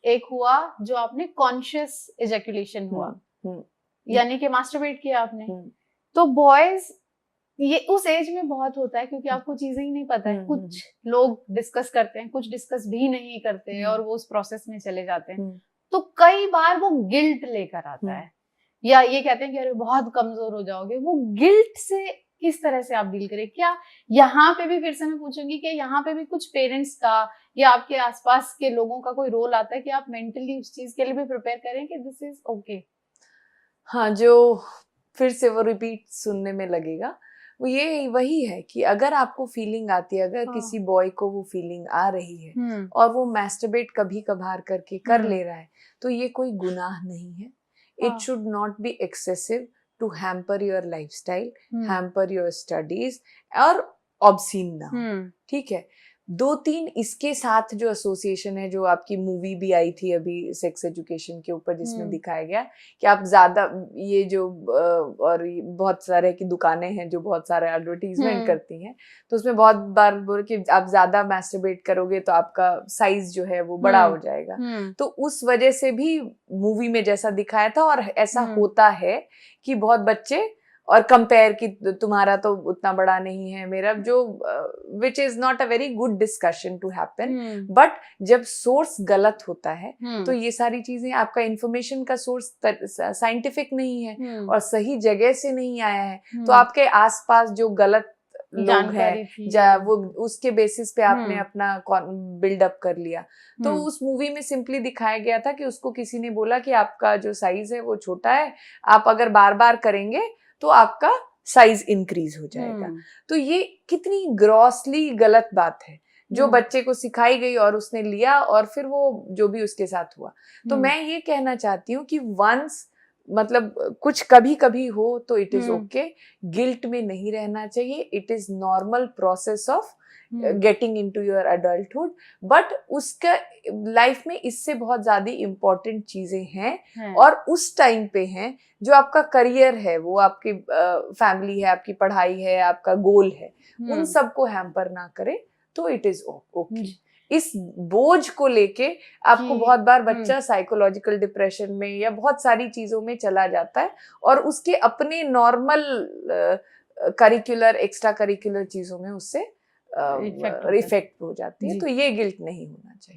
एक हुआ जो आपने कॉन्शियस इजैकुलेशन हुआ, यानी कि मास्टरबेट किया आपने। तो बॉयज ये उस एज में बहुत होता है क्योंकि आपको चीजें ही नहीं पता है। कुछ लोग डिस्कस करते हैं, कुछ डिस्कस भी नहीं करते और वो उस प्रोसेस में चले जाते हैं। तो कई बार वो गिल्ट लेकर आता है, या ये कहते हैं कि अरे बहुत कमजोर हो जाओगे। वो गिल्ट से किस तरह से आप डील करें? क्या यहाँ पे भी फिर से मैं पूछूंगी कि यहाँ पे भी कुछ पेरेंट्स का या आपके आसपास के लोगों का कोई रोल आता है कि आप मेंटली उस चीज के लिए भी प्रिपेयर करें कि दिस इज ओके? हाँ, जो फिर से वो रिपीट सुनने में लगेगा वो ये वही है कि अगर आपको फीलिंग आती है, अगर किसी बॉय को वो फीलिंग आ रही है और वो मैस्टरबेट कभी कभार करके कर ले रहा है, तो ये कोई गुनाह नहीं है। It should not be excessive to hamper your lifestyle, hamper your studies और ऑब्सीन ना हो, ठीक है। 2-3 इसके साथ जो एसोसिएशन है, जो आपकी मूवी भी आई थी अभी सेक्स एजुकेशन के ऊपर, जिसमें दिखाया गया कि आप ज्यादा ये जो और बहुत सारे की दुकानें हैं जो बहुत सारे एडवर्टीजमेंट करती हैं, तो उसमें बहुत बार बोल कि आप ज्यादा मैस्टरबेट करोगे तो आपका साइज जो है वो बड़ा हो जाएगा। तो उस वजह से भी मूवी में जैसा दिखाया था, और ऐसा होता है कि बहुत बच्चे और कंपेयर कि तुम्हारा तो उतना बड़ा नहीं है, मेरा जो which is not a very good discussion to happen. But जब सोर्स गलत होता है तो ये सारी चीजें, आपका इंफॉर्मेशन का सोर्स साइंटिफिक नहीं है और सही जगह से नहीं आया है, तो आपके आसपास जो गलत लोग हैं वो उसके बेसिस पे आपने अपना बिल्डअप कर लिया। तो उस मूवी में सिंपली दिखाया गया था कि उसको किसी ने बोला कि आपका जो साइज है वो छोटा है, आप अगर बार बार करेंगे तो आपका साइज इंक्रीज हो जाएगा। तो ये कितनी ग्रॉसली गलत बात है जो बच्चे को सिखाई गई और उसने लिया और फिर वो जो भी उसके साथ हुआ। तो मैं ये कहना चाहती हूँ कि वंस मतलब कुछ कभी कभी हो तो इट इज ओके, गिल्ट में नहीं रहना चाहिए। It is normal process of getting into your adulthood. But उसका लाइफ में इससे बहुत ज्यादा इम्पोर्टेंट चीजें हैं और उस टाइम पे हैं जो आपका करियर है, वो आपकी फैमिली है, आपकी पढ़ाई है, आपका गोल है, उन सबको हैम्पर ना करे तो इट इज ओके। इस बोझ को लेके आपको बहुत बार बच्चा साइकोलॉजिकल डिप्रेशन में या बहुत सारी चीजों में चला जाता है और उसके अपने नॉर्मल करिकुलर एक्स्ट्रा करिकुलर चीजों में उससे इफेक्ट हो जाती है। तो ये गिल्ट नहीं होना चाहिए।